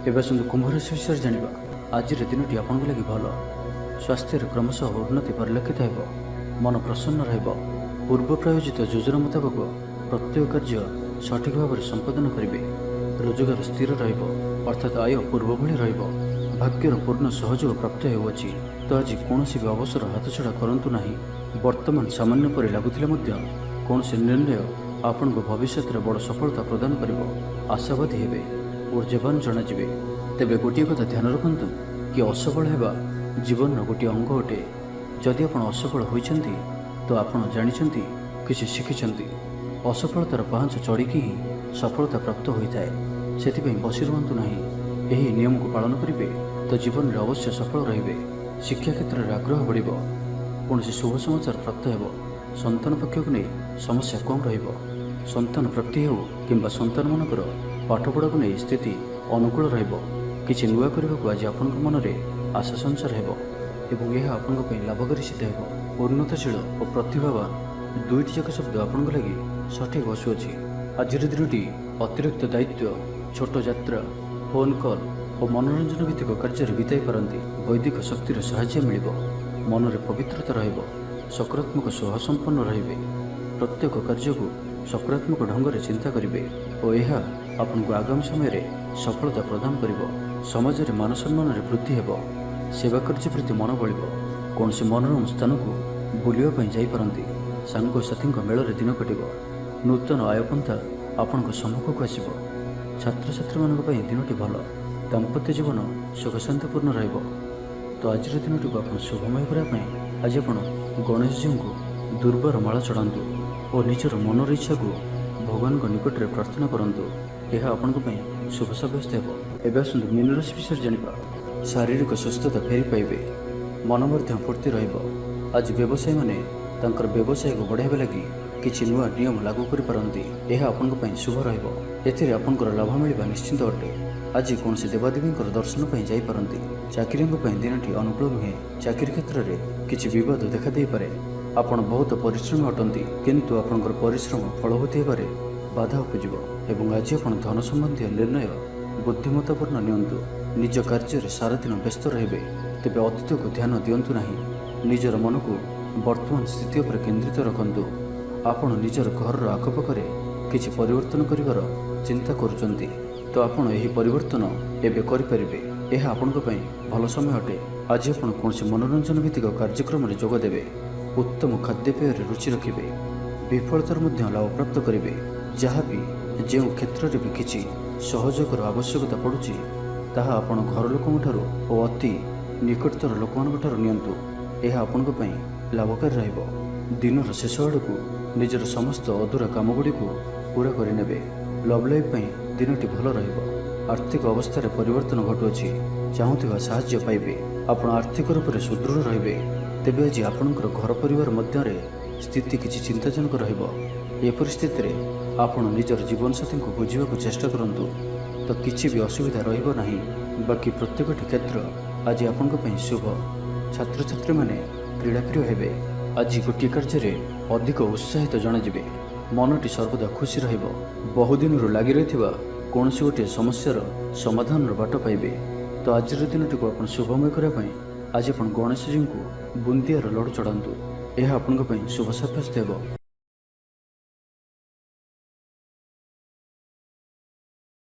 ଏବେ ଆସନ୍ତୁ କୁମ୍ଭ ରାଶି ବିଷୟରେ ଜାଣିବା। ଆଜିର ଦିନଟି ଆପଣଙ୍କ ଲାଗି ଭଲ। ସ୍ୱାସ୍ଥ୍ୟରେ କ୍ରମଶଃ ଉନ୍ନତି ପରିଲକ୍ଷିତ ହେବ। ମନ ପ୍ରସନ୍ନ ରହିବ। ପୂର୍ବ ପ୍ରାୟୋଜିତ ଯୋଜନା ମୁତାବକ ପ୍ରତ୍ୟେକ କାର୍ଯ୍ୟ ସଠିକ୍ ଭାବରେ ସମ୍ପାଦନ କରିବେ। ରୋଜଗାର ସ୍ଥିର ରହିବ, ଅର୍ଥାତ୍ ଆୟ ପୂର୍ବ ଭଳି ରହିବ। ଭାଗ୍ୟର ପୂର୍ଣ୍ଣ ସହଯୋଗ ପ୍ରାପ୍ତ ହେଉଅଛି। ତ ଆଜି କୌଣସି ବି ଅବସର ହାତଛଡ଼ା କରନ୍ତୁ ନାହିଁ। ବର୍ତ୍ତମାନ ସାମାନ୍ୟ ପରି ଲାଗୁଥିଲେ ମଧ୍ୟ କୌଣସି ନିର୍ଣ୍ଣୟ ଆପଣଙ୍କୁ ଭବିଷ୍ୟତରେ ବଡ଼ ସଫଳତା ପ୍ରଦାନ କରିବ। ଆଶାବାଦୀ ହେବେ, ଊର୍ଜ୍ଜାବାନ ଜଣାଯିବେ। ତେବେ ଗୋଟିଏ କଥା ଧ୍ୟାନ ରଖନ୍ତୁ କି ଅସଫଳ ହେବା ଜୀବନର ଗୋଟିଏ ଅଙ୍ଗ ଅଟେ। ଯଦି ଆପଣ ଅସଫଳ ହୋଇଛନ୍ତି ତ ଆପଣ ଜାଣିଛନ୍ତି, କିଛି ଶିଖିଛନ୍ତି। ଅସଫଳତାର ପାହାଚ ଚଢ଼ିକି ହିଁ ସଫଳତା ପ୍ରାପ୍ତ ହୋଇଥାଏ। ସେଥିପାଇଁ ବସି ରୁହନ୍ତୁ ନାହିଁ। ଏହି ନିୟମକୁ ପାଳନ କରିବେ ତ ଜୀବନରେ ଅବଶ୍ୟ ସଫଳ ରହିବେ। ଶିକ୍ଷା କ୍ଷେତ୍ରରେ ଆଗ୍ରହ ବଢ଼ିବ। କୌଣସି ଶୁଭ ସମାଚାର ପ୍ରାପ୍ତ ହେବ। ସନ୍ତାନ ପକ୍ଷକୁ ନେଇ ସମସ୍ୟା କମ୍ ରହିବ। ସନ୍ତାନ ପ୍ରାପ୍ତି ହେଉ କିମ୍ବା ସନ୍ତାନମାନଙ୍କର ପାଠପଢ଼ାକୁ ନେଇ ସ୍ଥିତି ଅନୁକୂଳ ରହିବ। କିଛି ନୂଆ କରିବାକୁ ଆଜି ଆପଣଙ୍କ ମନରେ ଆଶା ସଞ୍ଚାର ହେବ ଏବଂ ଏହା ଆପଣଙ୍କ ପାଇଁ ଲାଭକାରୀ ସିଦ୍ଧ ହେବ। ଉନ୍ନତଶୀଳ ଓ ପ୍ରତିଭାବାନ ଦୁଇଟି ଯାକ ଶବ୍ଦ ଆପଣଙ୍କ ଲାଗି ସଠିକ୍ ବସୁଅଛି। ଆଜିର ଦିନଟି ଅତିରିକ୍ତ ଦାୟିତ୍ୱ, ଛୋଟ ଯାତ୍ରା, ଫୋନ୍ କଲ୍ ଓ ମନୋରଞ୍ଜନ ଭିତ୍ତିକ କାର୍ଯ୍ୟରେ ବିତାଇ ପାରନ୍ତି। ବୈଦିକ ଶକ୍ତିର ସାହାଯ୍ୟ ମିଳିବ। ମନରେ ପବିତ୍ରତା ରହିବ। ସକାରାତ୍ମକ ସ୍ୱଭାବ ସମ୍ପନ୍ନ ରହିବେ। ପ୍ରତ୍ୟେକ କାର୍ଯ୍ୟକୁ ସକାରାତ୍ମକ ଢଙ୍ଗରେ ଚିନ୍ତା କରିବେ ଓ ଏହା ଆପଣଙ୍କୁ ଆଗାମୀ ସମୟରେ ସଫଳତା ପ୍ରଦାନ କରିବ। ସମାଜରେ ମାନ ସମ୍ମାନରେ ବୃଦ୍ଧି ହେବ। ସେବା କାର୍ଯ୍ୟ ପ୍ରତି ମନ ବଳିବ। କୌଣସି ମନୋରମ ସ୍ଥାନକୁ ବୁଲିବା ପାଇଁ ଯାଇପାରନ୍ତି। ସାଙ୍ଗସାଥୀଙ୍କ ମେଳରେ ଦିନ କଟିବ। ନୂତନ ଆୟପନ୍ଥା ଆପଣଙ୍କ ସମ୍ମୁଖକୁ ଆସିବ। ଛାତ୍ରଛାତ୍ରୀମାନଙ୍କ ପାଇଁ ଦିନଟି ଭଲ। ଦାମ୍ପତ୍ୟ ଜୀବନ ସୁଖଶାନ୍ତିପୂର୍ଣ୍ଣ ରହିବ। ତ ଆଜିର ଦିନଟିକୁ ଆପଣ ଶୁଭମୟ କରିବା ପାଇଁ ଆଜି ଆପଣ ଗଣେଶଜୀଙ୍କୁ ଦୁର୍ବାର ମାଳ ଚଢ଼ାନ୍ତୁ ଓ ନିଜର ମନର ଇଚ୍ଛାକୁ ଭଗବାନଙ୍କ ନିକଟରେ ପ୍ରାର୍ଥନା କରନ୍ତୁ। ଏହା ଆପଣଙ୍କ ପାଇଁ ଶୁଭ ସାବ୍ୟସ୍ତ ହେବ। ଏବେ ଆସନ୍ତୁ ମୀନ ରାଶି ବିଷୟରେ ଜାଣିବା। ଶାରୀରିକ ସୁସ୍ଥତା ଫେରି ପାଇବେ। ମନ ମଧ୍ୟ ଫୁର୍ତ୍ତି ରହିବ। ଆଜି ବ୍ୟବସାୟୀମାନେ ତାଙ୍କର ବ୍ୟବସାୟକୁ ବଢ଼ାଇବା ଲାଗି କିଛି ନୂଆ ନିୟମ ଲାଗୁ କରିପାରନ୍ତି। ଏହା ଆପଣଙ୍କ ପାଇଁ ଶୁଭ ରହିବ। ଏଥିରେ ଆପଣଙ୍କର ଲାଭ ମିଳିବା ନିଶ୍ଚିତ ଅଟେ। ଆଜି କୌଣସି ଦେବାଦେବୀଙ୍କର ଦର୍ଶନ ପାଇଁ ଯାଇପାରନ୍ତି। ଚାକିରିଙ୍କ ପାଇଁ ଦିନଟି ଅନୁକୂଳ ନୁହେଁ। ଚାକିରି କ୍ଷେତ୍ରରେ କିଛି ବିବାଦ ଦେଖାଦେଇପାରେ। ଆପଣ ବହୁତ ପରିଶ୍ରମୀ ଅଟନ୍ତି, କିନ୍ତୁ ଆପଣଙ୍କର ପରିଶ୍ରମ ଫଳବତୀ ହେବାରେ ବାଧା ଉପୁଜିବ ଏବଂ ଆଜି ଆପଣ ଧନ ସମ୍ବନ୍ଧୀୟ ନିର୍ଣ୍ଣୟ ବୁଦ୍ଧିମତ୍ତାପୂର୍ଣ୍ଣ ନିଅନ୍ତୁ। ନିଜ କାର୍ଯ୍ୟରେ ସାରାଦିନ ବ୍ୟସ୍ତ ରହିବେ। ତେବେ ଅତୀତକୁ ଧ୍ୟାନ ଦିଅନ୍ତୁ ନାହିଁ। ନିଜର ମନକୁ ବର୍ତ୍ତମାନ ସ୍ଥିତି ଉପରେ କେନ୍ଦ୍ରିତ ରଖନ୍ତୁ। ଆପଣ ନିଜର ଘରର ଆଖପାଖରେ କିଛି ପରିବର୍ତ୍ତନ କରିବାର ଚିନ୍ତା କରୁଛନ୍ତି, ତ ଆପଣ ଏହି ପରିବର୍ତ୍ତନ ଏବେ କରିପାରିବେ। ଏହା ଆପଣଙ୍କ ପାଇଁ ଭଲ ସମୟ ଅଟେ। ଆଜି ଆପଣ କୌଣସି ମନୋରଞ୍ଜନ ଭିତ୍ତିକ କାର୍ଯ୍ୟକ୍ରମରେ ଯୋଗ ଦେବେ। ଉତ୍ତମ ଖାଦ୍ୟପେୟରେ ରୁଚି ରଖିବେ। ବିଫଳତାର ମଧ୍ୟ ଲାଭପ୍ରାପ୍ତ କରିବେ। ଯାହା ବି ଯେଉଁ କ୍ଷେତ୍ରରେ ବି କିଛି ସହଯୋଗର ଆବଶ୍ୟକତା ପଡ଼ୁଛି ତାହା ଆପଣ ଘର ଲୋକଙ୍କଠାରୁ ଓ ଅତି ନିକଟତର ଲୋକମାନଙ୍କ ଠାରୁ ନିଅନ୍ତୁ। ଏହା ଆପଣଙ୍କ ପାଇଁ ଲାଭକାରୀ ରହିବ। ଦିନର ଶେଷ ଆଡ଼କୁ ନିଜର ସମସ୍ତ ଅଧୁରା କାମଗୁଡ଼ିକୁ ପୂରା କରିନେବେ। ଲଭ୍ ଲାଇଫ୍ ପାଇଁ ଦିନଟି ଭଲ ରହିବ। ଆର୍ଥିକ ଅବସ୍ଥାରେ ପରିବର୍ତ୍ତନ ଘଟୁଅଛି। ଚାହୁଁଥିବା ସାହାଯ୍ୟ ପାଇବେ। ଆପଣ ଆର୍ଥିକ ରୂପରେ ସୁଦୃଢ଼ ରହିବେ। ତେବେ ଆଜି ଆପଣଙ୍କର ଘର ପରିବାର ମଧ୍ୟରେ ସ୍ଥିତି କିଛି ଚିନ୍ତାଜନକ ରହିବ। ଏ ପରିସ୍ଥିତିରେ ଆପଣ ନିଜର ଜୀବନସାଥୀଙ୍କୁ ବୁଝିବାକୁ ଚେଷ୍ଟା କରନ୍ତୁ, ତ କିଛି ବି ଅସୁବିଧା ରହିବ ନାହିଁ। ବାକି ପ୍ରତ୍ୟେକଟି କ୍ଷେତ୍ର ଆଜି ଆପଣଙ୍କ ପାଇଁ ଶୁଭ। ଛାତ୍ରଛାତ୍ରୀମାନେ କ୍ରୀଡ଼ାପ୍ରିୟ ହେବେ। ଆଜି ଗୋଟିଏ କାର୍ଯ୍ୟରେ ଅଧିକ ଉତ୍ସାହିତ ଜଣାଯିବେ। ମନଟି ସର୍ବଦା ଖୁସି ରହିବ। ବହୁଦିନରୁ ଲାଗି ରହିଥିବା କୌଣସି ଗୋଟିଏ ସମସ୍ୟାର ସମାଧାନର ବାଟ ପାଇବେ। ତ ଆଜିର ଦିନଟିକୁ ଆପଣ ଶୁଭମୟ କରିବା ପାଇଁ ଆଜି ଆପଣ ଗଣେଶଜୀଙ୍କୁ ବୁନ୍ଦିଆର ଲଡ଼ୁ ଚଢ଼ାନ୍ତୁ। ଏହା ଆପଣଙ୍କ ପାଇଁ ଶୁଭ ସାବ୍ୟସ୍ତ ହେବ।